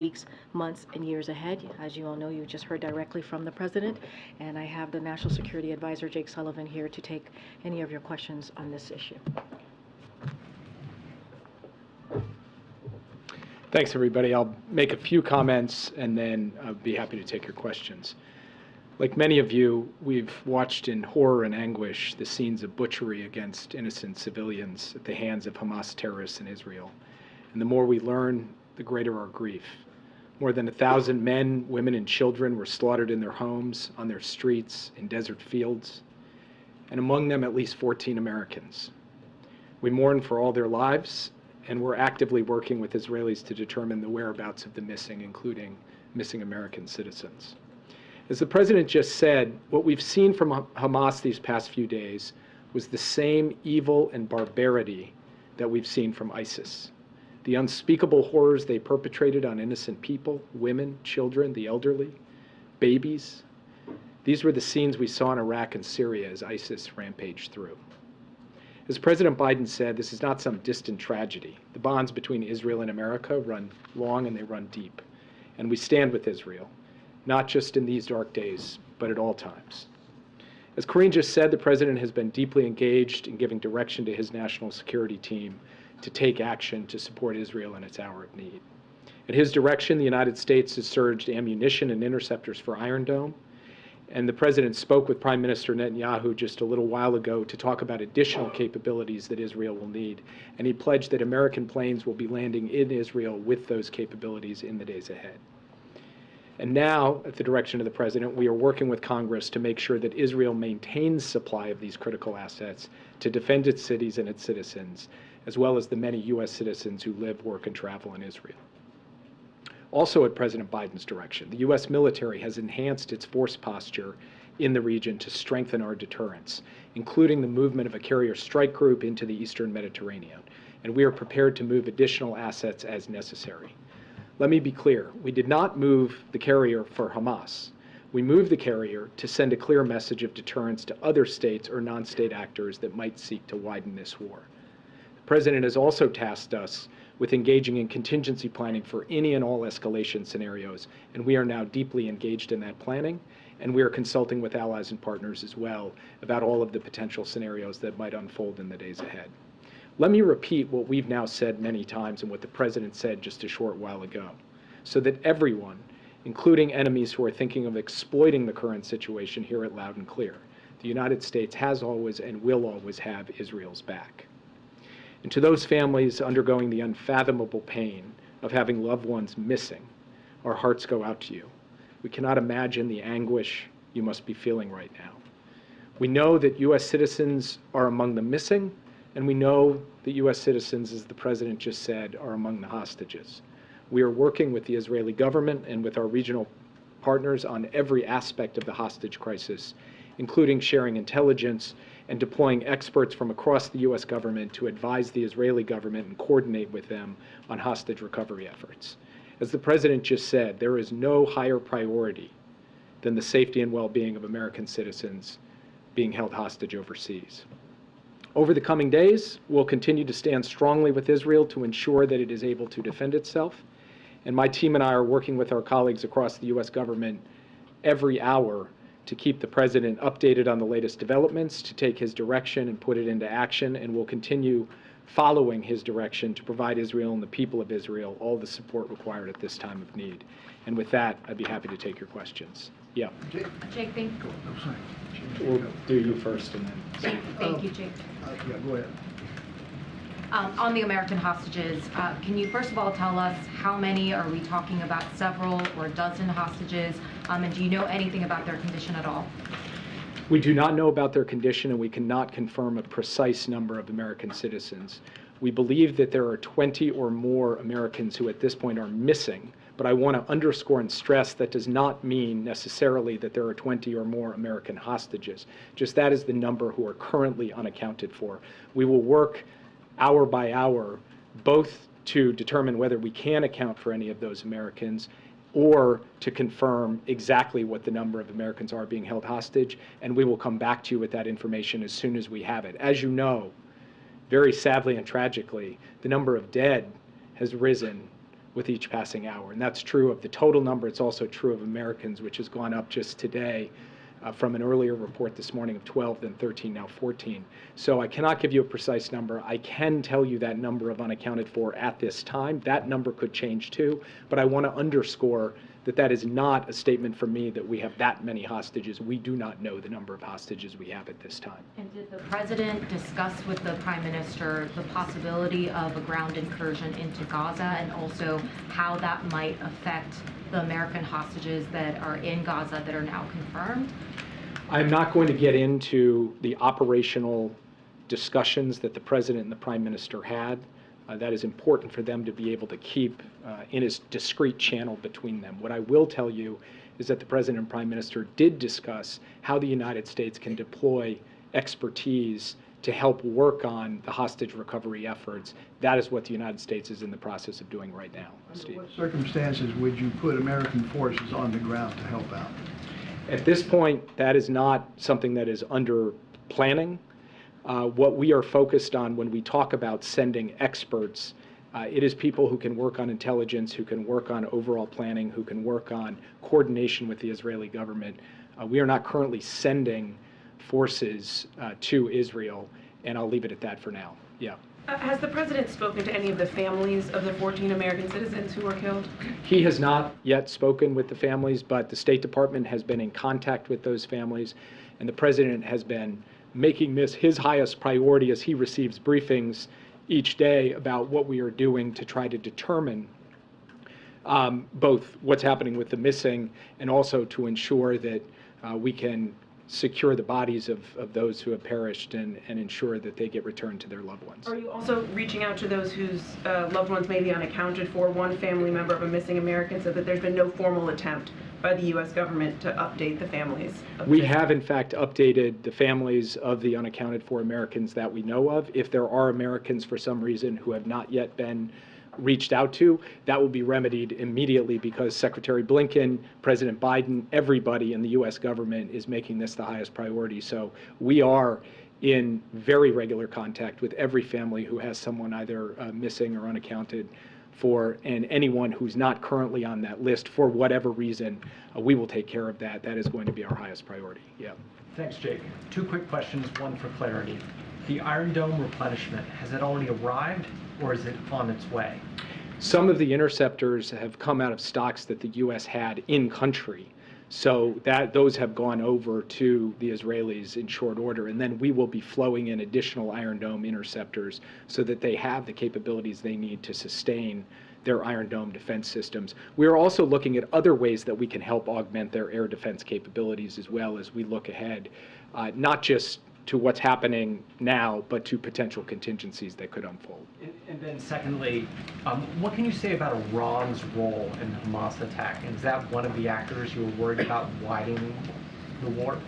weeks, months, and years ahead. As you all know, you just heard directly from the President, and I have the National Security Advisor, Jake Sullivan, here to take any of your questions on this issue. Thanks, everybody. I'll make a few comments, and then I'll be happy to take your questions. Like many of you, we've watched in horror and anguish the scenes of butchery against innocent civilians at the hands of Hamas terrorists in Israel. And the more we learn, the greater our grief. More than 1,000 men, women, and children were slaughtered in their homes, on their streets, in desert fields, and among them at least 14 Americans. We mourn for all their lives, and we're actively working with Israelis to determine the whereabouts of the missing, including missing American citizens. As the President just said, what we've seen from Hamas these past few days was the same evil and barbarity that we've seen from ISIS. The unspeakable horrors they perpetrated on innocent people, women, children, the elderly, babies. These were the scenes we saw in Iraq and Syria as ISIS rampaged through. As President Biden said, this is not some distant tragedy. The bonds between Israel and America run long and they run deep. And we stand with Israel, not just in these dark days, but at all times. As Karine just said, the President has been deeply engaged in giving direction to his national security team to take action to support Israel in its hour of need. At his direction, the United States has surged ammunition and interceptors for Iron Dome, and the President spoke with Prime Minister Netanyahu just a little while ago to talk about additional capabilities that Israel will need, and he pledged that American planes will be landing in Israel with those capabilities in the days ahead. And now, at the direction of the President, we are working with Congress to make sure that Israel maintains supply of these critical assets to defend its cities and its citizens, as well as the many U.S. citizens who live, work, and travel in Israel. Also at President Biden's direction, the U.S. military has enhanced its force posture in the region to strengthen our deterrence, including the movement of a carrier strike group into the Eastern Mediterranean, and we are prepared to move additional assets as necessary. Let me be clear, we did not move the carrier for Hamas. We moved the carrier to send a clear message of deterrence to other states or non-state actors that might seek to widen this war. The President has also tasked us with engaging in contingency planning for any and all escalation scenarios, and we are now deeply engaged in that planning, and we are consulting with allies and partners as well about all of the potential scenarios that might unfold in the days ahead. Let me repeat what we've now said many times and what the President said just a short while ago, so that everyone, including enemies who are thinking of exploiting the current situation, hear it loud and clear. The United States has always and will always have Israel's back. And to those families undergoing the unfathomable pain of having loved ones missing, our hearts go out to you. We cannot imagine the anguish you must be feeling right now. We know that U.S. citizens are among the missing, and we know that U.S. citizens, as the President just said, are among the hostages. We are working with the Israeli government and with our regional partners on every aspect of the hostage crisis, including sharing intelligence and deploying experts from across the U.S. government to advise the Israeli government and coordinate with them on hostage recovery efforts. As the President just said, there is no higher priority than the safety and well-being of American citizens being held hostage overseas. Over the coming days, we'll continue to stand strongly with Israel to ensure that it is able to defend itself, and my team and I are working with our colleagues across the U.S. government every hour to keep the President updated on the latest developments, to take his direction and put it into action, and we'll continue following his direction to provide Israel and the people of Israel all the support required at this time of need. And with that, I'd be happy to take your questions. Yeah. Jake, thank you. We'll do you first and then. Thank you, Jake. Yeah, go ahead. On the American hostages, can you first of all tell us how many are we talking about, several or a dozen hostages, and do you know anything about their condition at all? We do not know about their condition, and we cannot confirm a precise number of American citizens. We believe that there are 20 or more Americans who at this point are missing, but I want to underscore and stress that does not mean necessarily that there are 20 or more American hostages. Just that is the number who are currently unaccounted for. We will work hour by hour, both to determine whether we can account for any of those Americans or to confirm exactly what the number of Americans are being held hostage, and we will come back to you with that information as soon as we have it. As you know, very sadly and tragically, the number of dead has risen with each passing hour. And that's true of the total number. It's also true of Americans, which has gone up just today from an earlier report this morning of 12, then 13, now 14. So I cannot give you a precise number. I can tell you that number of unaccounted for at this time. That number could change too, but I want to underscore that that is not a statement from me that we have that many hostages. We do not know the number of hostages we have at this time. And did the president discuss with the prime minister the possibility of a ground incursion into Gaza, and also how that might affect the American hostages that are in Gaza that are now confirmed? I'm not going to get into the operational discussions that the president and the prime minister had. That is important for them to be able to keep in a discrete channel between them. What I will tell you is that the president and prime minister did discuss how the United States can deploy expertise to help work on the hostage recovery efforts. That is what the United States is in the process of doing right now. Under what circumstances would you put American forces on the ground to help out? At this point, that is not something that is under planning. What we are focused on when we talk about sending experts, it is people who can work on intelligence, who can work on overall planning, who can work on coordination with the Israeli government. We are not currently sending forces to Israel, and I'll leave it at that for now. Yeah. Has the president spoken to any of the families of the 14 American citizens who were killed? He has not yet spoken with the families, but the State Department has been in contact with those families, and the president has been making this his highest priority as he receives briefings each day about what we are doing to try to determine both what's happening with the missing and also to ensure that we can secure the bodies of those who have perished and ensure that they get returned to their loved ones. Are you also reaching out to those whose loved ones may be unaccounted for? One family member of a missing American said that there's been no formal attempt by the U.S. government to update the families. We have, in fact, updated the families of the unaccounted for Americans that we know of. If there are Americans for some reason who have not yet been reached out to, that will be remedied immediately because Secretary Blinken, President Biden, everybody in the U.S. government is making this the highest priority. So we are in very regular contact with every family who has someone either missing or unaccounted for, and anyone who's not currently on that list for whatever reason, we will take care of that. That is going to be our highest priority. Yeah. Thanks, Jake. Two quick questions, one for clarity. The Iron Dome replenishment, has it already arrived or is it on its way? Some of the interceptors have come out of stocks that the U.S. had in country. So those have gone over to the Israelis in short order, and then we will be flowing in additional Iron Dome interceptors so that they have the capabilities they need to sustain their Iron Dome defense systems. We are also looking at other ways that we can help augment their air defense capabilities as well as we look ahead, not just to what's happening now, but to potential contingencies that could unfold. And then secondly, what can you say about Iran's role in the Hamas attack? And is that one of the actors you were worried about widening the war?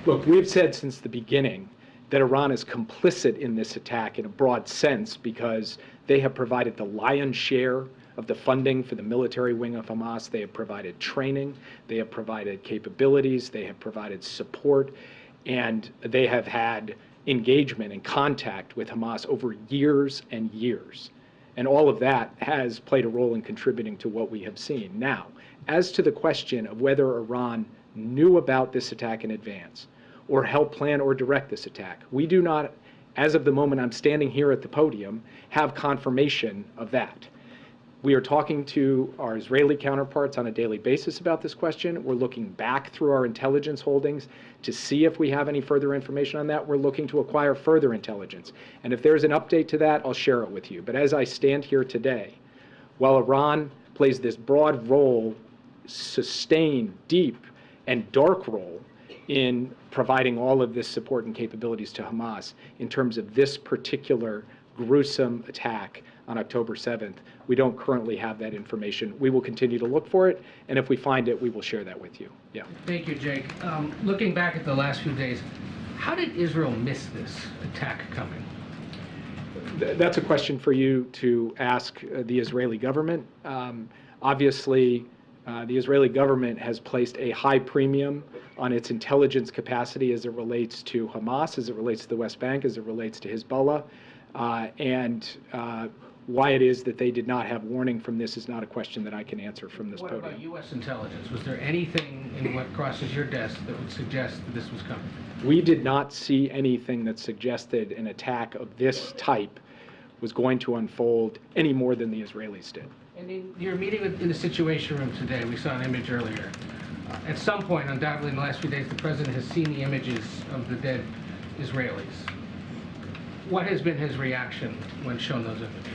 Look, we've said since the beginning that Iran is complicit in this attack in a broad sense because they have provided the lion's share of the funding for the military wing of Hamas. They have provided training, they have provided capabilities, they have provided support, and they have had engagement and contact with Hamas over years and years. And all of that has played a role in contributing to what we have seen. Now, as to the question of whether Iran knew about this attack in advance or helped plan or direct this attack, we do not, as of the moment I'm standing here at the podium, have confirmation of that. We are talking to our Israeli counterparts on a daily basis about this question. We're looking back through our intelligence holdings to see if we have any further information on that. We're looking to acquire further intelligence. And if there's an update to that, I'll share it with you. But as I stand here today, while Iran plays this broad role, sustained, deep, and dark role in providing all of this support and capabilities to Hamas, in terms of this particular gruesome attack on October 7th, we don't currently have that information. We will continue to look for it, and if we find it, we will share that with you. Yeah. Thank you, Jake. Looking back at the last few days, how did Israel miss this attack coming? That's a question for you to ask the Israeli government. Obviously, the Israeli government has placed a high premium on its intelligence capacity as it relates to Hamas, as it relates to the West Bank, as it relates to Hezbollah. And Why it is that they did not have warning from this is not a question that I can answer from this What podium. about U.S. intelligence? Was there anything in what crosses your desk that would suggest that this was coming? We did not see anything that suggested an attack of this type was going to unfold any more than the Israelis did. And in your meeting in the Situation Room today, we saw an image earlier. At some point, undoubtedly in the last few days, the president has seen the images of the dead Israelis. What has been his reaction when shown those images?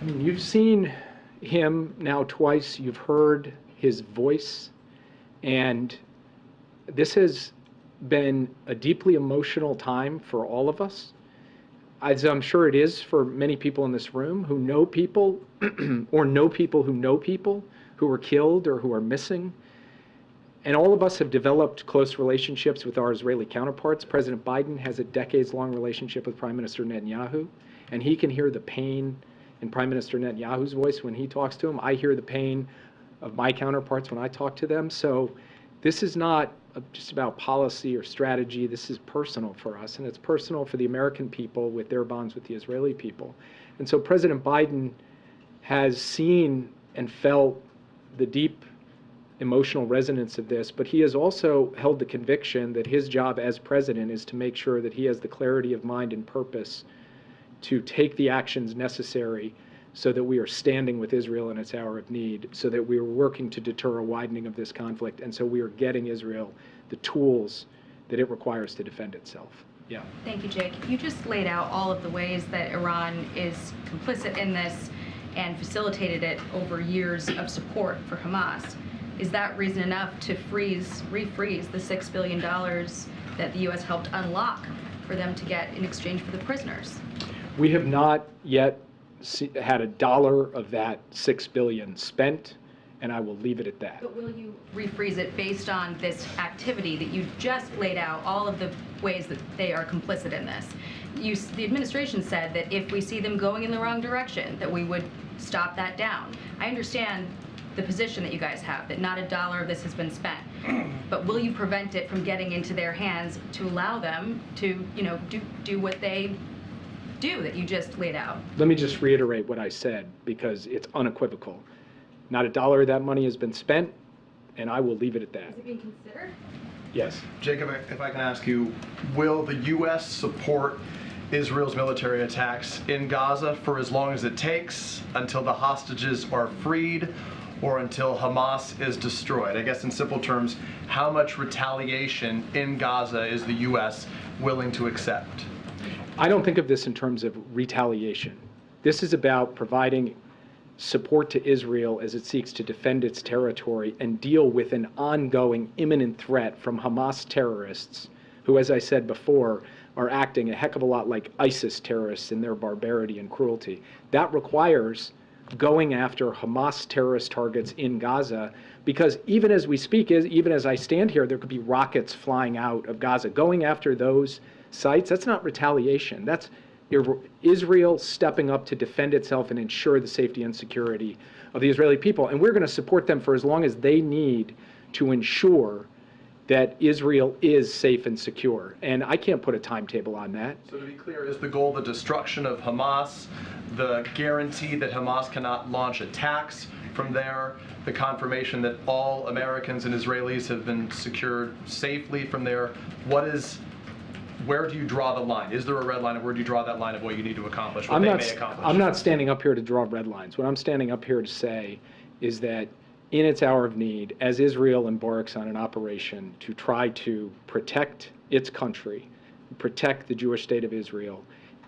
I mean, you've seen him now twice, you've heard his voice, and this has been a deeply emotional time for all of us, as I'm sure it is for many people in this room who know people or know people who were killed or who are missing. And all of us have developed close relationships with our Israeli counterparts. President Biden has a decades-long relationship with Prime Minister Netanyahu, and he can hear the pain in Prime Minister Netanyahu's voice when he talks to him. I hear the pain of my counterparts when I talk to them. So this is not just about policy or strategy. This is personal for us, and it's personal for the American people with their bonds with the Israeli people. And so President Biden has seen and felt the deep emotional resonance of this, but he has also held the conviction that his job as president is to make sure that he has the clarity of mind and purpose to take the actions necessary so that we are standing with Israel in its hour of need, so that we are working to deter a widening of this conflict, and so we are getting Israel the tools that it requires to defend itself. Yeah. Thank you, Jake. You just laid out all of the ways that Iran is complicit in this and facilitated it over years of support for Hamas. Is that reason enough to refreeze the $6 billion that the U.S. helped unlock for them to get in exchange for the prisoners? We have not yet had a dollar of that $6 billion spent, and I will leave it at that. But will you refreeze it based on this activity that you just laid out, all of the ways that they are complicit in this? The administration said that if we see them going in the wrong direction, that we would stop that down. I understand the position that you guys have, that not a dollar of this has been spent. But will you prevent it from getting into their hands to allow them to, do what they do that you just laid out? Let me just reiterate what I said, because it's unequivocal. Not a dollar of that money has been spent, and I will leave it at that. Is it being considered? Yes. Jacob, if I can ask you, will the U.S. support Israel's military attacks in Gaza for as long as it takes, until the hostages are freed, or until Hamas is destroyed? I guess in simple terms, how much retaliation in Gaza is the U.S. willing to accept? I don't think of this in terms of retaliation. This is about providing support to Israel as it seeks to defend its territory and deal with an ongoing imminent threat from Hamas terrorists who, as I said before, are acting a heck of a lot like ISIS terrorists in their barbarity and cruelty. That requires going after Hamas terrorist targets in Gaza, because even as we speak, even as I stand here, there could be rockets flying out of Gaza. Going after those sites, that's not retaliation. That's Israel stepping up to defend itself and ensure the safety and security of the Israeli people. And we're going to support them for as long as they need to ensure that Israel is safe and secure. And I can't put a timetable on that. So to be clear, is the goal the destruction of Hamas, the guarantee that Hamas cannot launch attacks from there, the confirmation that all Americans and Israelis have been secured safely from there? Where do you draw the line? Is there a red line, and where do you draw that line of what you need to accomplish, what they may accomplish? I'm not standing up here to draw red lines. What I'm standing up here to say is that in its hour of need, as Israel embarks on an operation to try to protect its country, protect the Jewish state of Israel,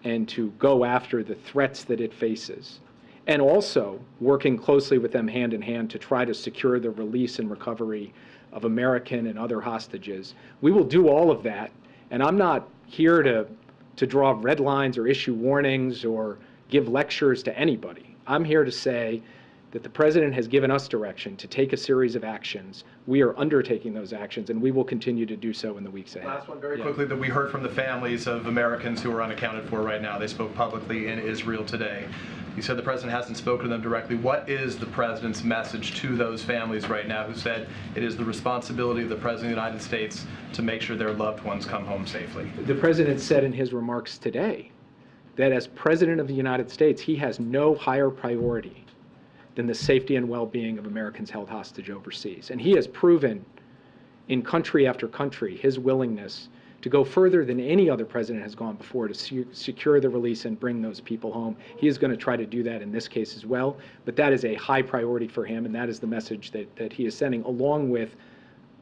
and to go after the threats that it faces, and also working closely with them hand in hand to try to secure the release and recovery of American and other hostages, we will do all of that. And I'm not here to draw red lines or issue warnings or give lectures to anybody. I'm here to say that the president has given us direction to take a series of actions. We are undertaking those actions, and we will continue to do so in the weeks ahead. Last one very quickly, that we heard from the families of Americans who are unaccounted for right now. They spoke publicly in Israel today. You said the president hasn't spoken to them directly. What is the president's message to those families right now who said it is the responsibility of the president of the United States to make sure their loved ones come home safely? The president said in his remarks today that as President of the United States, he has no higher priority than the safety and well-being of Americans held hostage overseas. And he has proven in country after country his willingness to go further than any other president has gone before to secure the release and bring those people home. He is going to try to do that in this case as well, but that is a high priority for him, and that is the message that he is sending, along with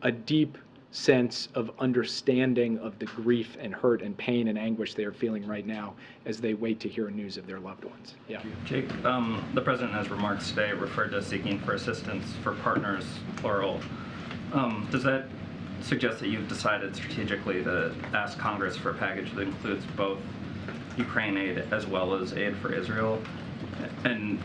a deep sense of understanding of the grief and hurt and pain and anguish they are feeling right now as they wait to hear news of their loved ones. Yeah. Jake, the president has remarks today referred to seeking for assistance for partners, plural. Does that suggest that you've decided strategically to ask Congress for a package that includes both Ukraine aid as well as aid for Israel? And,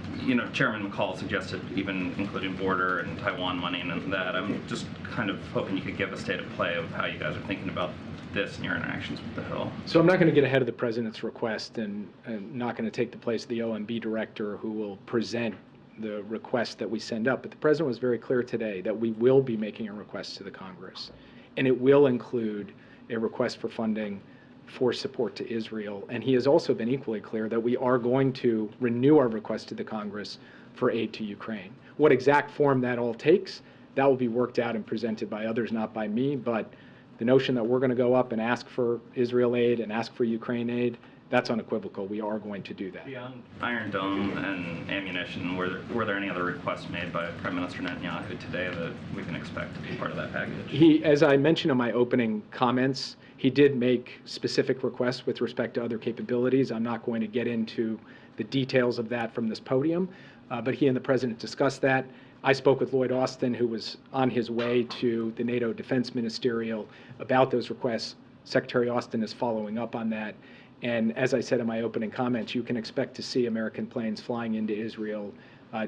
Chairman McCall suggested even including border and Taiwan money and that. I'm just kind of hoping you could give a state of play of how you guys are thinking about this in your interactions with the Hill. So I'm not going to get ahead of the president's request and not going to take the place of the OMB director who will present the request that we send up. But the president was very clear today that we will be making a request to the Congress, and it will include a request for funding for support to Israel. And he has also been equally clear that we are going to renew our request to the Congress for aid to Ukraine. What exact form that all takes, that will be worked out and presented by others, not by me. But the notion that we're going to go up and ask for Israel aid and ask for Ukraine aid, that's unequivocal. We are going to do that. Beyond Iron Dome and ammunition, were there any other requests made by Prime Minister Netanyahu today that we can expect to be part of that package? As I mentioned in my opening comments, he did make specific requests with respect to other capabilities. I'm not going to get into the details of that from this podium, but he and the president discussed that. I spoke with Lloyd Austin, who was on his way to the NATO Defense Ministerial about those requests. Secretary Austin is following up on that. And as I said in my opening comments, you can expect to see American planes flying into Israel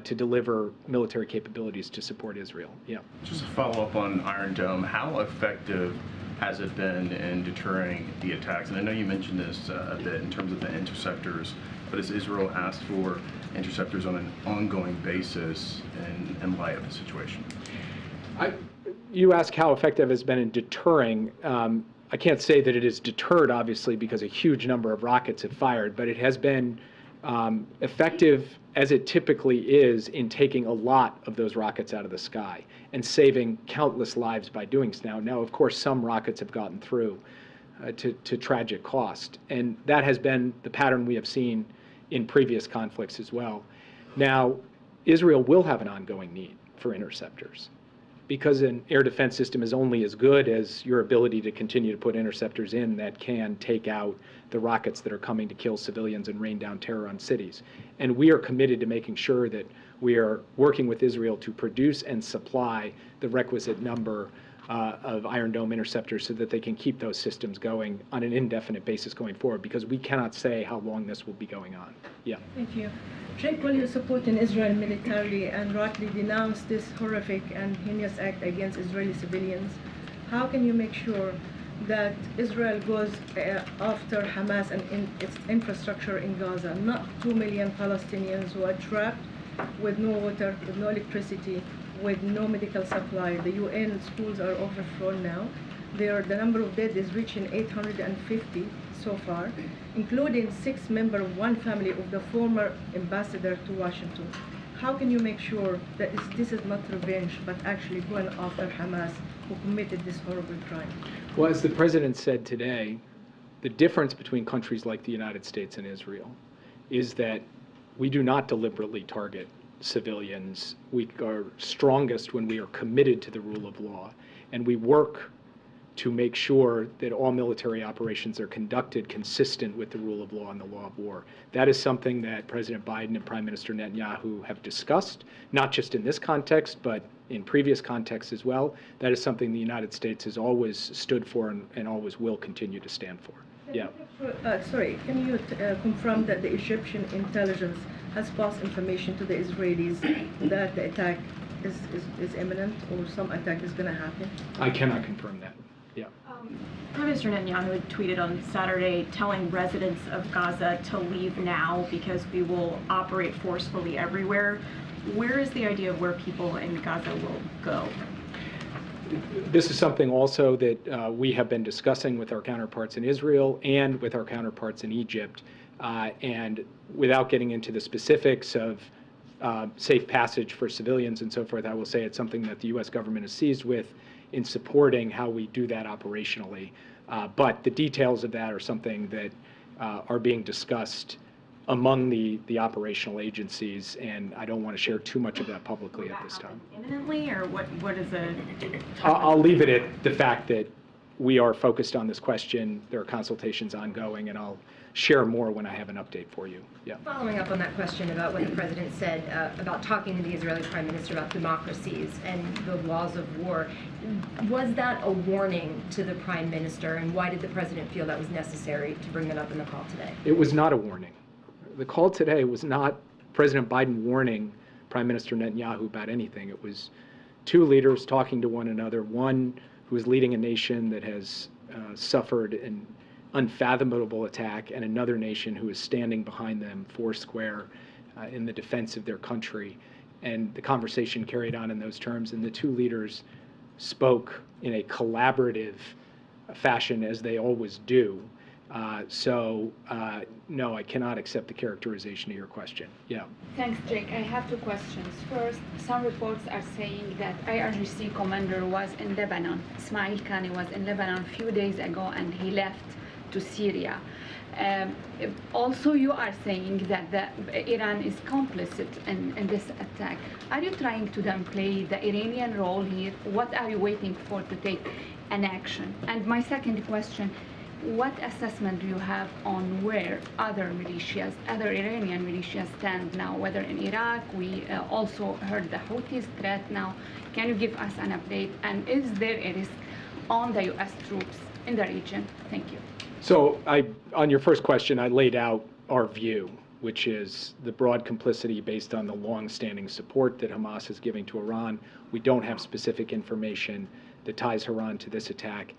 to deliver military capabilities to support Israel. Yeah. Just to follow up on Iron Dome, how effective has it been in deterring the attacks? And I know you mentioned this a bit in terms of the interceptors, but has Israel asked for interceptors on an ongoing basis in light of the situation? You ask how effective it has been in deterring. I can't say that it is deterred, obviously, because a huge number of rockets have fired, but it has been effective, as it typically is, in taking a lot of those rockets out of the sky and saving countless lives by doing so. Now, of course, some rockets have gotten through to tragic cost, and that has been the pattern we have seen in previous conflicts as well. Now, Israel will have an ongoing need for interceptors, because an air defense system is only as good as your ability to continue to put interceptors in that can take out the rockets that are coming to kill civilians and rain down terror on cities. And we are committed to making sure that we are working with Israel to produce and supply the requisite number of Iron Dome interceptors so that they can keep those systems going on an indefinite basis going forward, because we cannot say how long this will be going on. Yeah. Thank you. Jake, while you're supporting Israel militarily and rightly denounce this horrific and heinous act against Israeli civilians, how can you make sure that Israel goes after Hamas and its infrastructure in Gaza, not 2 million Palestinians who are trapped with no water, with no electricity, with no medical supply? The UN schools are overflown now. The number of dead is reaching 850 so far, including 6 members of one family of the former ambassador to Washington. How can you make sure that this is not revenge, but actually going after Hamas, who committed this horrible crime? Well, as the president said today, the difference between countries like the United States and Israel is that we do not deliberately target civilians. We are strongest when we are committed to the rule of law, and we work to make sure that all military operations are conducted consistent with the rule of law and the law of war. That is something that President Biden and Prime Minister Netanyahu have discussed, not just in this context, but in previous contexts as well. That is something the United States has always stood for and always will continue to stand for. Yeah. Sorry, can you confirm that the Egyptian intelligence has passed information to the Israelis that the attack is imminent, or some attack is going to happen? I cannot confirm that. Yeah. Prime Minister Netanyahu had tweeted on Saturday telling residents of Gaza to leave now because we will operate forcefully everywhere. Where is the idea of where people in Gaza will go? This is something also that we have been discussing with our counterparts in Israel and with our counterparts in Egypt, And without getting into the specifics of safe passage for civilians and so forth, I will say it's something that the U.S. government is seized with in supporting how we do that operationally. But the details of that are something that are being discussed among the operational agencies, and I don't want to share too much of that publicly at this time. Imminently, or what is the? I'll leave it at the fact that we are focused on this question. There are consultations ongoing, and I'll share more when I have an update for you. Yeah. Following up on that question about what the president said about talking to the Israeli prime minister about democracies and the laws of war, was that a warning to the prime minister, and why did the president feel that was necessary to bring that up in the call today? It was not a warning. The call today was not President Biden warning Prime Minister Netanyahu about anything. It was two leaders talking to one another, one who is leading a nation that has suffered an unfathomable attack, and another nation who is standing behind them foursquare in the defense of their country. And the conversation carried on in those terms, and the two leaders spoke in a collaborative fashion, as they always do. No, I cannot accept the characterization of your question. Yeah. Thanks, Jake. I have two questions. First, some reports are saying that IRGC commander was in Lebanon. Ismail Khani was in Lebanon a few days ago, and he left to Syria. Also, you are saying that Iran is complicit in this attack. Are you trying to downplay the Iranian role here? What are you waiting for to take an action? And my second question, what assessment do you have on where other militias, other Iranian militias stand now, whether in Iraq? We also heard the Houthis threat now. Can you give us an update? And is there a risk on the U.S. troops in the region? Thank you. So on your first question, I laid out our view, which is the broad complicity based on the long-standing support that Hamas is giving to Iran. We don't have specific information that ties Iran to this attack.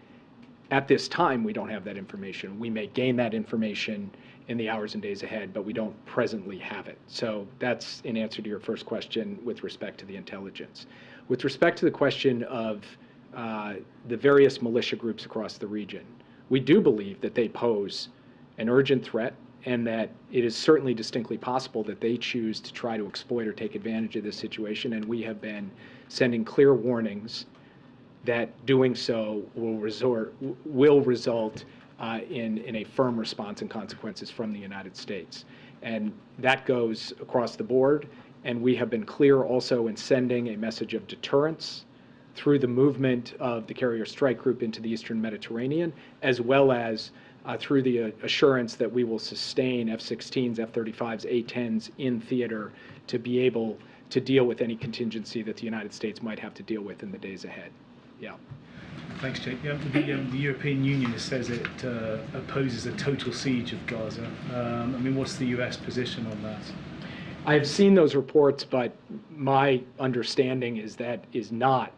At this time, we don't have that information. We may gain that information in the hours and days ahead, but we don't presently have it. So that's in answer to your first question with respect to the intelligence. With respect to the question of the various militia groups across the region, we do believe that they pose an urgent threat, and that it is certainly distinctly possible that they choose to try to exploit or take advantage of this situation, and we have been sending clear warnings that doing so will result in a firm response and consequences from the United States. And that goes across the board, and we have been clear also in sending a message of deterrence through the movement of the carrier strike group into the Eastern Mediterranean, as well as through the assurance that we will sustain F-16s, F-35s, A-10s in theater to be able to deal with any contingency that the United States might have to deal with in the days ahead. Yeah. Thanks, Jake. The European Union says it opposes a total siege of Gaza. I mean, what's the U.S. position on that? I have seen those reports, but my understanding is that is not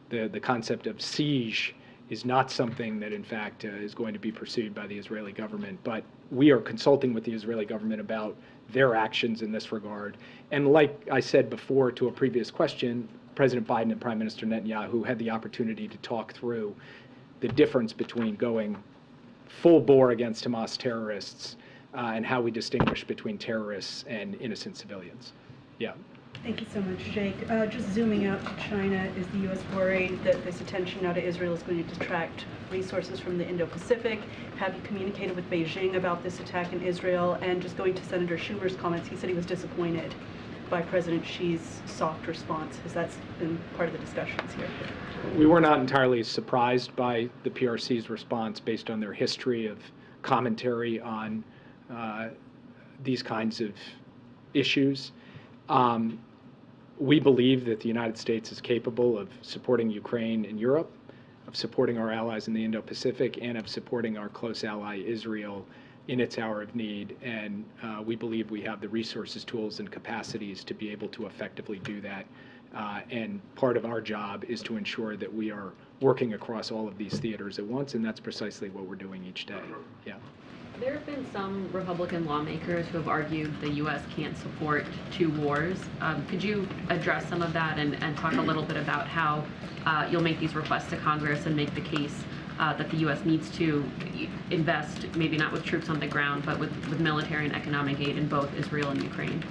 the concept of siege is not something that, in fact, is going to be pursued by the Israeli government. But we are consulting with the Israeli government about their actions in this regard. And like I said before to a previous question, President Biden and Prime Minister Netanyahu had the opportunity to talk through the difference between going full bore against Hamas terrorists and how we distinguish between terrorists and innocent civilians. Yeah. Thank you so much, Jake. Just zooming out to China, is the U.S. worried that this attention now to Israel is going to detract resources from the Indo-Pacific? Have you communicated with Beijing about this attack in Israel? And just going to Senator Schumer's comments, he said he was disappointed by President Xi's soft response. Has that been part of the discussions here? We were not entirely surprised by the PRC's response based on their history of commentary on these kinds of issues. We believe that the United States is capable of supporting Ukraine in Europe, of supporting our allies in the Indo-Pacific, and of supporting our close ally Israel in its hour of need. And we believe we have the resources, tools, and capacities to be able to effectively do that. And part of our job is to ensure that we are working across all of these theaters at once, and that's precisely what we're doing each day. Yeah. There have been some Republican lawmakers who have argued the U.S. can't support two wars. Could you address some of that and talk a little bit about how you'll make these requests to Congress and make the case that the U.S. needs to invest, maybe not with troops on the ground, but with military and economic aid in both Israel and Ukraine?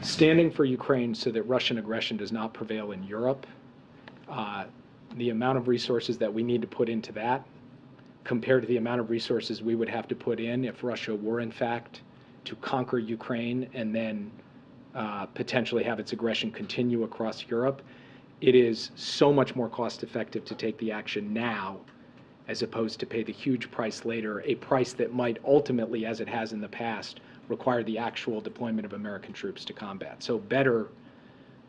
Standing for Ukraine so that Russian aggression does not prevail in Europe, the amount of resources that we need to put into that compared to the amount of resources we would have to put in if Russia were in fact to conquer Ukraine and then potentially have its aggression continue across Europe, it is so much more cost effective to take the action now as opposed to pay the huge price later, a price that might ultimately, as it has in the past, require the actual deployment of American troops to combat. So better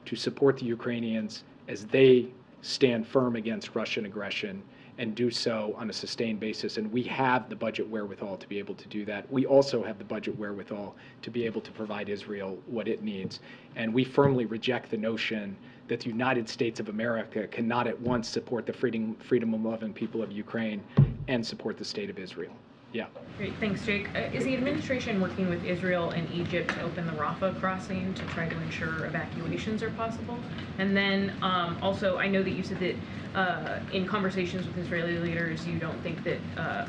to support the Ukrainians as they stand firm against Russian aggression and do so on a sustained basis. And we have the budget wherewithal to be able to do that. We also have the budget wherewithal to be able to provide Israel what it needs. And we firmly reject the notion that the United States of America cannot at once support the freedom and loving people of Ukraine and support the state of Israel. Yeah. Great, thanks, Jake. Is the administration working with Israel and Egypt to open the Rafah crossing to try to ensure evacuations are possible? And then also, I know that you said that in conversations with Israeli leaders, you don't think that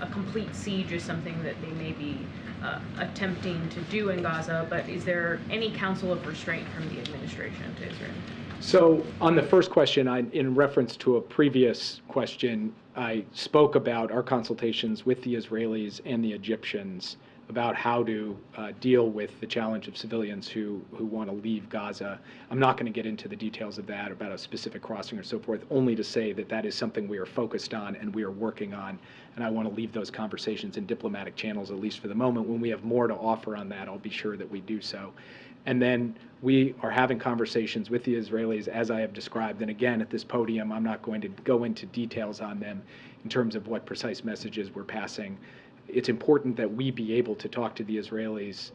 a complete siege is something that they may be attempting to do in Gaza, but is there any counsel of restraint from the administration to Israel? So on the first question, in reference to a previous question, I spoke about our consultations with the Israelis and the Egyptians about how to deal with the challenge of civilians who want to leave Gaza. I'm not going to get into the details of that, about a specific crossing or so forth, only to say that that is something we are focused on and we are working on. And I want to leave those conversations in diplomatic channels, at least for the moment. When we have more to offer on that, I'll be sure that we do so. And then we are having conversations with the Israelis, as I have described. And again, at this podium, I'm not going to go into details on them in terms of what precise messages we're passing. It's important that we be able to talk to the Israelis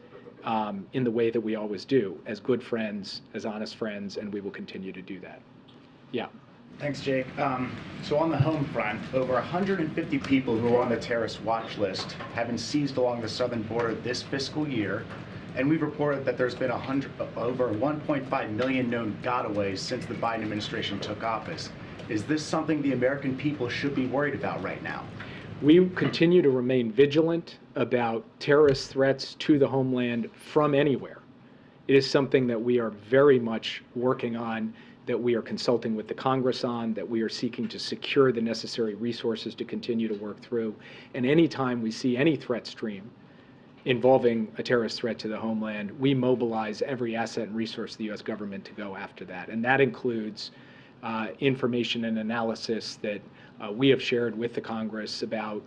in the way that we always do, as good friends, as honest friends, and we will continue to do that. Yeah. Thanks, Jake. So on the home front, over 150 people who are on the terrorist watch list have been seized along the southern border this fiscal year. And we've reported that there's been over 1.5 million known gotaways since the Biden administration took office. Is this something the American people should be worried about right now? We continue to remain vigilant about terrorist threats to the homeland from anywhere. It is something that we are very much working on, that we are consulting with the Congress on, that we are seeking to secure the necessary resources to continue to work through. And anytime we see any threat stream involving a terrorist threat to the homeland, we mobilize every asset and resource of the U.S. government to go after that. And that includes information and analysis that we have shared with the Congress about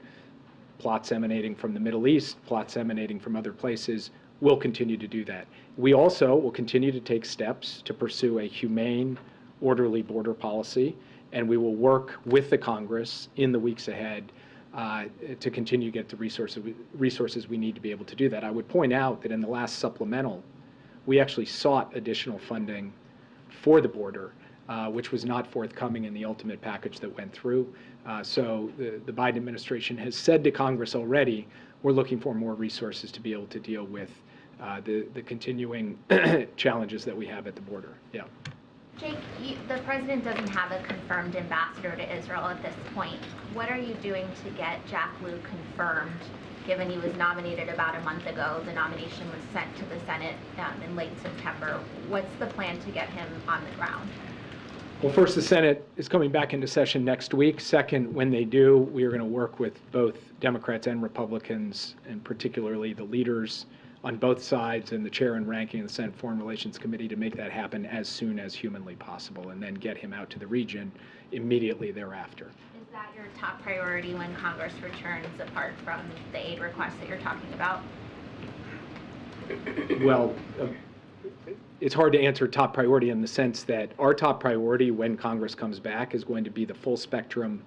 plots emanating from the Middle East, plots emanating from other places. We'll continue to do that. We also will continue to take steps to pursue a humane, orderly border policy, and we will work with the Congress in the weeks ahead to continue to get the resources we need to be able to do that. I would point out that in the last supplemental, we actually sought additional funding for the border, which was not forthcoming in the ultimate package that went through. So the Biden administration has said to Congress already, we're looking for more resources to be able to deal with the continuing challenges that we have at the border. Yeah. Jake, the president doesn't have a confirmed ambassador to Israel at this point. What are you doing to get Jack Lew confirmed, given he was nominated about a month ago? The nomination was sent to the Senate in late September. What's the plan to get him on the ground? Well, first, the Senate is coming back into session next week. Second, when they do, we are going to work with both Democrats and Republicans, and particularly the leaders on both sides and the chair and ranking of the Senate Foreign Relations Committee to make that happen as soon as humanly possible, and then get him out to the region immediately thereafter. Is that your top priority when Congress returns, apart from the aid requests that you're talking about? Well, it's hard to answer top priority in the sense that our top priority when Congress comes back is going to be the full spectrum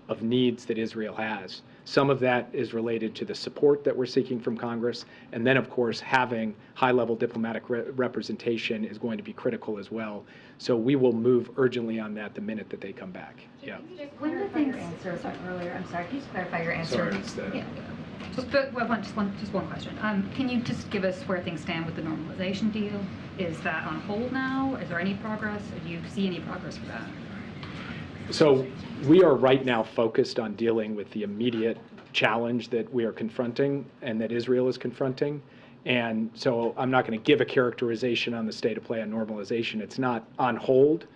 of needs that Israel has. Some of that is related to the support that we're seeking from Congress, and then, of course, having high-level diplomatic representation is going to be critical as well. So we will move urgently on that the minute that they come back. Yeah. Can you just clarify your answer earlier? I'm sorry. Can you just clarify your answer? Sorry, it's the... Yeah. Just one question. Can you just give us where things stand with the normalization deal? Is that on hold now? Is there any progress? Or do you see any progress for that? So we are right now focused on dealing with the immediate challenge that we are confronting and that Israel is confronting. And so I'm not going to give a characterization on the state of play on normalization. It's not on hold,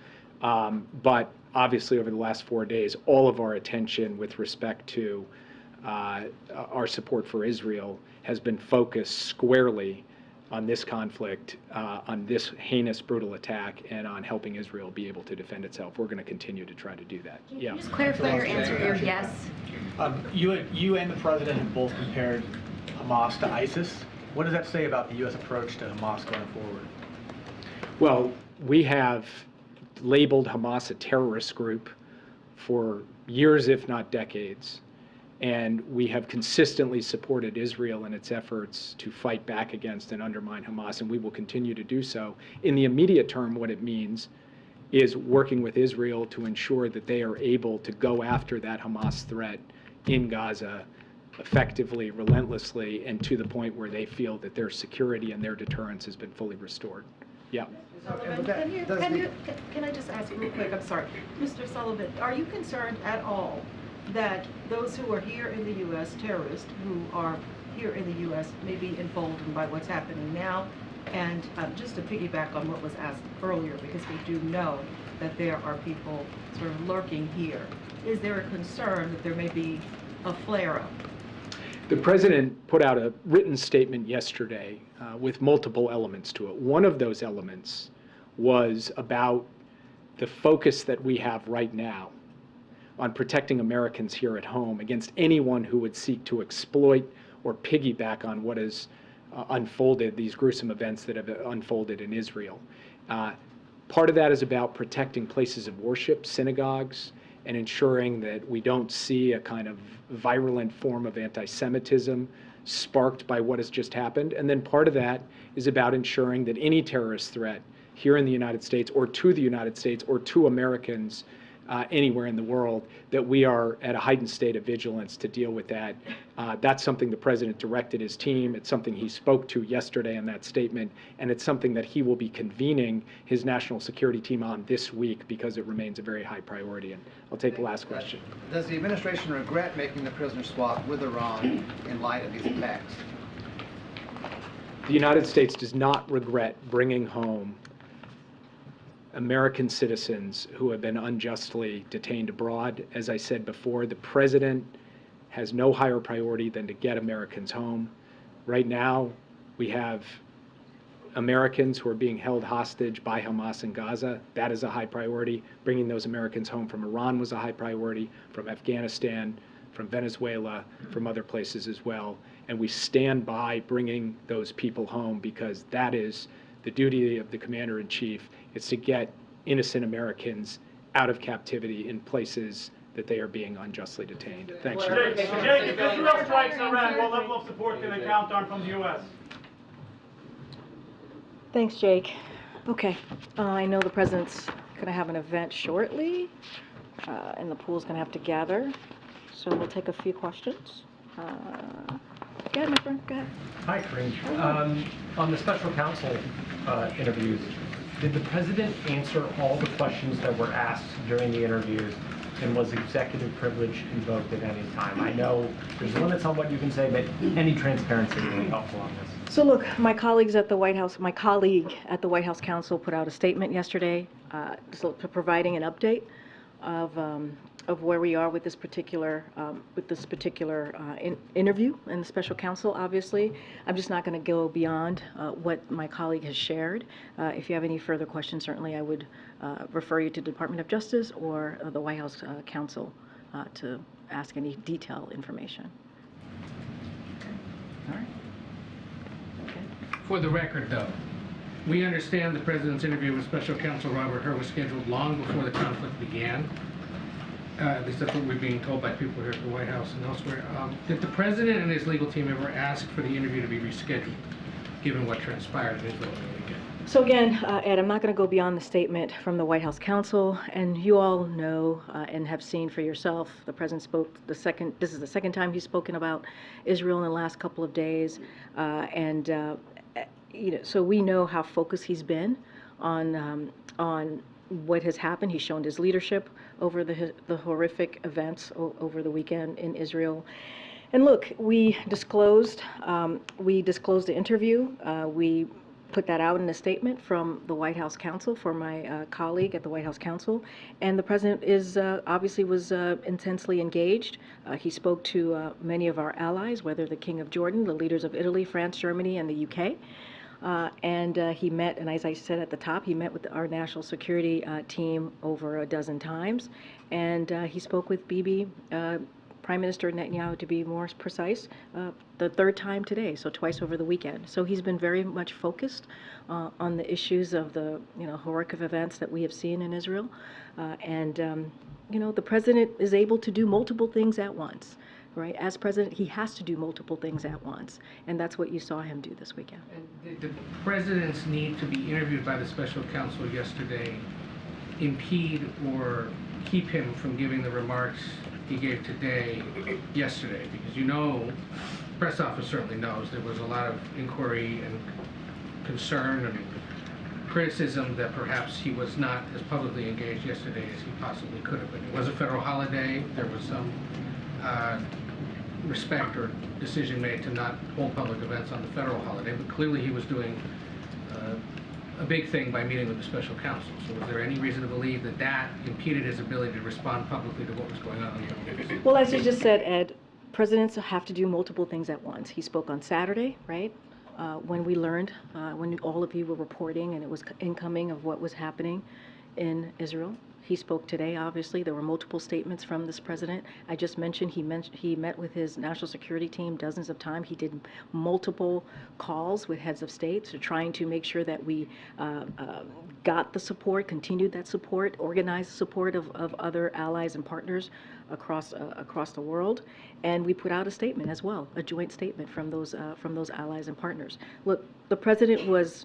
but obviously over the last 4 days, all of our attention with respect to our support for Israel has been focused squarely on this conflict, on this heinous, brutal attack, and on helping Israel be able to defend itself. We're going to continue to try to do that. Yeah. Just clarify your answer, your yes. You and the president have both compared Hamas to ISIS. What does that say about the U.S. approach to Hamas going forward? Well, we have labeled Hamas a terrorist group for years, if not decades. And we have consistently supported Israel in its efforts to fight back against and undermine Hamas, and we will continue to do so. In the immediate term, what it means is working with Israel to ensure that they are able to go after that Hamas threat in Gaza effectively, relentlessly, and to the point where they feel that their security and their deterrence has been fully restored. Yeah. Sullivan, can I just ask real quick, I'm sorry. Mr. Sullivan, are you concerned at all that those who are here in the U.S., terrorists who are here in the U.S., may be emboldened by what's happening now? And just to piggyback on what was asked earlier, because we do know that there are people sort of lurking here, is there a concern that there may be a flare-up? The president put out a written statement yesterday with multiple elements to it. One of those elements was about the focus that we have right now on protecting Americans here at home against anyone who would seek to exploit or piggyback on what has unfolded, these gruesome events that have unfolded in Israel. Part of that is about protecting places of worship, synagogues, and ensuring that we don't see a kind of virulent form of anti-Semitism sparked by what has just happened. And then part of that is about ensuring that any terrorist threat here in the United States or to the United States or to Americans anywhere in the world, that we are at a heightened state of vigilance to deal with that. That's something the president directed his team. It's something he spoke to yesterday in that statement, and it's something that he will be convening his national security team on this week because it remains a very high priority. And I'll take the last question. Does the administration regret making the prisoner swap with Iran in light of these attacks? The United States does not regret bringing home American citizens who have been unjustly detained abroad. As I said before, the president has no higher priority than to get Americans home. Right now, we have Americans who are being held hostage by Hamas in Gaza. That is a high priority. Bringing those Americans home from Iran was a high priority, from Afghanistan, from Venezuela, from other places as well. And we stand by bringing those people home because that is the duty of the commander-in-chief, is to get innocent Americans out of captivity in places that they are being unjustly detained. Thanks. Jake, if Israel strikes Iran, what level of support can they count on from the U.S.? Thanks, Jake. Okay, I know the president's going to have an event shortly, and the pool's going to have to gather, so we'll take a few questions. Go ahead, my friend, go ahead. Hi, Karine. On the special counsel interviews, did the president answer all the questions that were asked during the interviews, and was executive privilege invoked at any time? I know there's limits on what you can say, but any transparency would be helpful on this. So look, my colleague at the White House Counsel put out a statement yesterday, providing an update of where we are with this particular interview and the special counsel. Obviously, I'm just not going to go beyond what my colleague has shared. If you have any further questions, certainly I would refer you to the Department of Justice or the White House Counsel to ask any detailed information. All right. For the record, though, we understand the president's interview with Special Counsel Robert Hur was scheduled long before the conflict began. At least that's what we're being told by people here at the White House and elsewhere. Did the president and his legal team ever ask for the interview to be rescheduled, given what transpired in Israel over the weekend? So again, Ed, I'm not going to go beyond the statement from the White House counsel, and you all know and have seen for yourself, the president spoke this is the second time he's spoken about Israel in the last couple of days, so we know how focused he's been on what has happened. He's shown his leadership over the horrific events over the weekend in Israel. And look, we disclosed the interview. We put that out in a statement from the White House counsel, for my colleague at the White House counsel, and the president is obviously was intensely engaged. He spoke to many of our allies, whether the King of Jordan, the leaders of Italy, France, Germany, and the UK. And he met, and as I said at the top, he met with our national security team over a dozen times, and he spoke with Bibi, Prime Minister Netanyahu, to be more precise, the third time today, so twice over the weekend. So he's been very much focused on the issues of the horrific events that we have seen in Israel, and the president is able to do multiple things at once. Right? As president, he has to do multiple things at once, and that's what you saw him do this weekend. And the president's need to be interviewed by the special counsel yesterday impede or keep him from giving the remarks he gave today, yesterday? Because press office certainly knows there was a lot of inquiry and concern and criticism that perhaps he was not as publicly engaged yesterday as he possibly could have been. It was a federal holiday. There was some respect or decision made to not hold public events on the federal holiday, but clearly he was doing a big thing by meeting with the special counsel. So was there any reason to believe that that impeded his ability to respond publicly to what was going on the news? Well, as you just said, Ed, presidents have to do multiple things at once. He spoke on Saturday, right? When we learned, when all of you were reporting and it was incoming of what was happening in Israel. He spoke today, obviously. There were multiple statements from this president. I just mentioned he met with his national security team dozens of times. He did multiple calls with heads of states trying to make sure that we got the support, continued that support, organized the support of other allies and partners across the world. And we put out a statement as well, a joint statement from those allies and partners. Look, the president was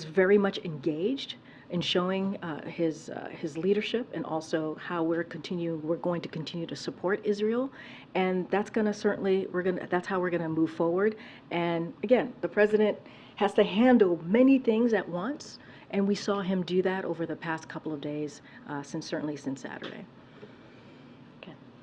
very much engaged in showing his leadership, and also how we're going to continue to support Israel, and that's how we're gonna move forward. And again, the president has to handle many things at once, and we saw him do that over the past couple of days, certainly since Saturday.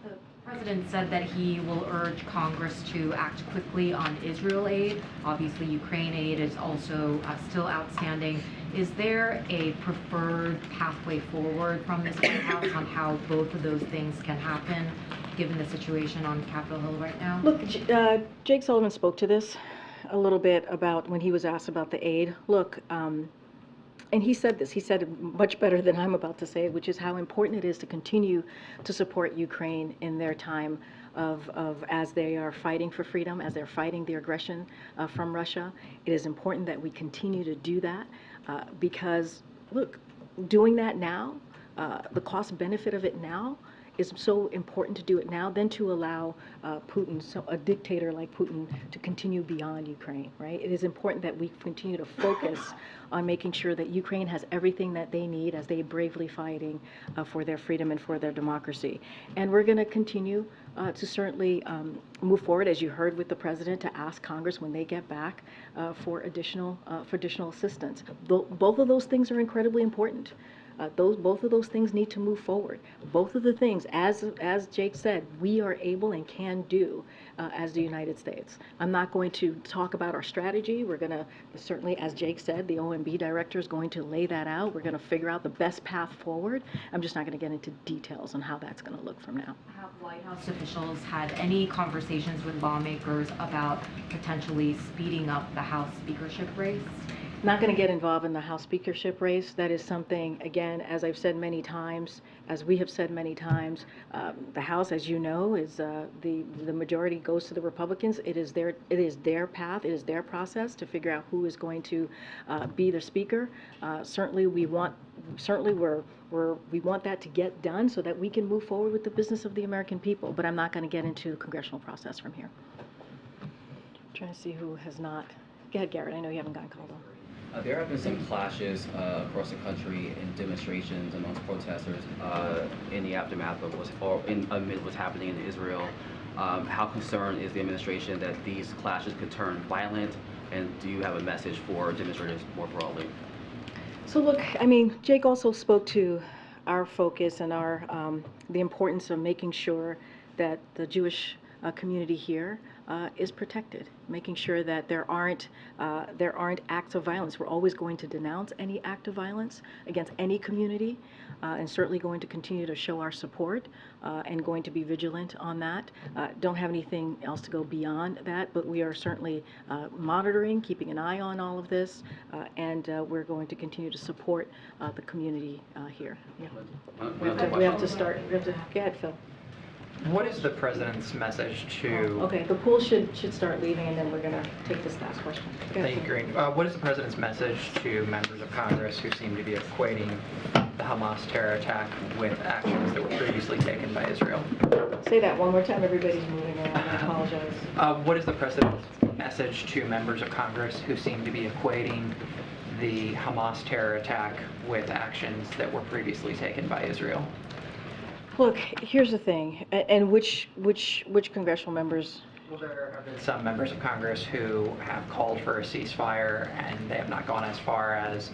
The president said that he will urge Congress to act quickly on Israel aid. Obviously, Ukraine aid is also still outstanding. Is there a preferred pathway forward from this White House on how both of those things can happen, given the situation on Capitol Hill right now? Look, Jake Sullivan spoke to this a little bit about when he was asked about the aid. Look, and he said this, he said it much better than I'm about to say, which is how important it is to continue to support Ukraine in their time of as they are fighting for freedom, as they're fighting the aggression from Russia. It is important that we continue to do that because, look, doing that now, the cost benefit of it now, is so important to do it now than to allow Putin, a dictator like Putin, to continue beyond Ukraine, right? It is important that we continue to focus on making sure that Ukraine has everything that they need as they bravely fighting for their freedom and for their democracy. And we're going to continue to certainly move forward, as you heard with the president, to ask Congress when they get back for additional assistance. Both of those things are incredibly important. Both of those things need to move forward. Both of the things, as Jake said, we are able and can do as the United States. I'm not going to talk about our strategy. We're going to certainly, as Jake said, the OMB director is going to lay that out. We're going to figure out the best path forward. I'm just not going to get into details on how that's going to look from now. Have White House officials had any conversations with lawmakers about potentially speeding up the House speakership race? Not going to get involved in the House speakership race. That is something, again, as I've said many times, as we have said many times, the House, as you know, is the majority goes to the Republicans. It is their path, it is their process to figure out who is going to be the speaker. Certainly, we want that to get done so that we can move forward with the business of the American people. But I'm not going to get into the congressional process from here. Trying to see who has not. Go ahead, Garrett. I know you haven't gotten called on. There have been some clashes across the country in demonstrations amongst protesters in the aftermath of amid what's happening in Israel. How concerned is the administration that these clashes could turn violent, and do you have a message for demonstrators more broadly? So look, I mean, Jake also spoke to our focus and our the importance of making sure that the Jewish community here is protected, making sure that there aren't acts of violence. We're always going to denounce any act of violence against any community, and certainly going to continue to show our support and going to be vigilant on that. Don't have anything else to go beyond that, but we are certainly monitoring, keeping an eye on all of this, and we're going to continue to support the community here. Yeah. We have to start. We have to. Go ahead, Phil. What is the president's message to... Okay, the pool should start leaving, and then we're going to take this last question. Thank you, Karine. What is the president's message to members of Congress who seem to be equating the Hamas terror attack with actions that were previously taken by Israel? Say that one more time. Everybody's moving around. I apologize. What is the president's message to members of Congress who seem to be equating the Hamas terror attack with actions that were previously taken by Israel? Look, here's the thing, and which congressional members? Well, there have been some members of Congress who have called for a ceasefire, and they have not gone as far as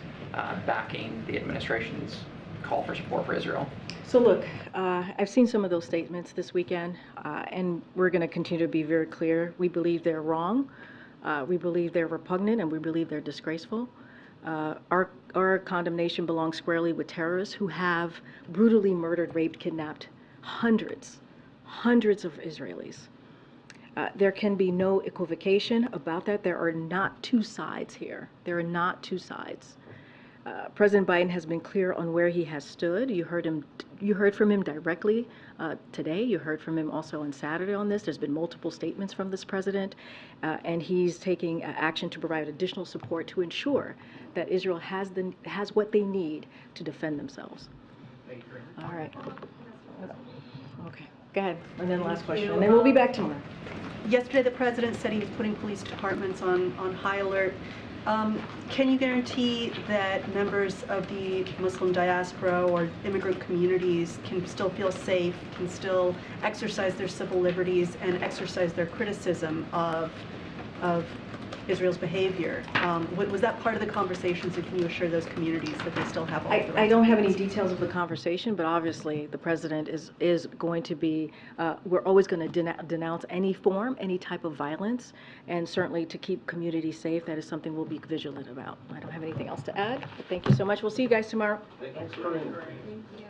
backing the administration's call for support for Israel. So look, I've seen some of those statements this weekend, and we're going to continue to be very clear. We believe they're wrong, we believe they're repugnant, and we believe they're disgraceful. Our condemnation belongs squarely with terrorists who have brutally murdered, raped, kidnapped hundreds of Israelis. There can be no equivocation about that. There are not two sides here. There are not two sides. President Biden has been clear on where he has stood. You heard from him directly today. You heard from him also on Saturday on this. There's been multiple statements from this president, and he's taking action to provide additional support to ensure that Israel has what they need to defend themselves. All right. Okay. Go ahead. And then last question, and then we'll be back tomorrow. Yesterday, the president said he was putting police departments on high alert. Can you guarantee that members of the Muslim diaspora or immigrant communities can still feel safe, can still exercise their civil liberties and exercise their criticism of Israel's behavior? Was that part of the conversations, and can you assure those communities that they still have all the rights? I don't have any details of the conversation, but obviously the president is going to be, we're always going to denounce any form, any type of violence, and certainly to keep communities safe, that is something we'll be vigilant about. I don't have anything else to add, but thank you so much. We'll see you guys tomorrow. Thanks, Karine. Thank you.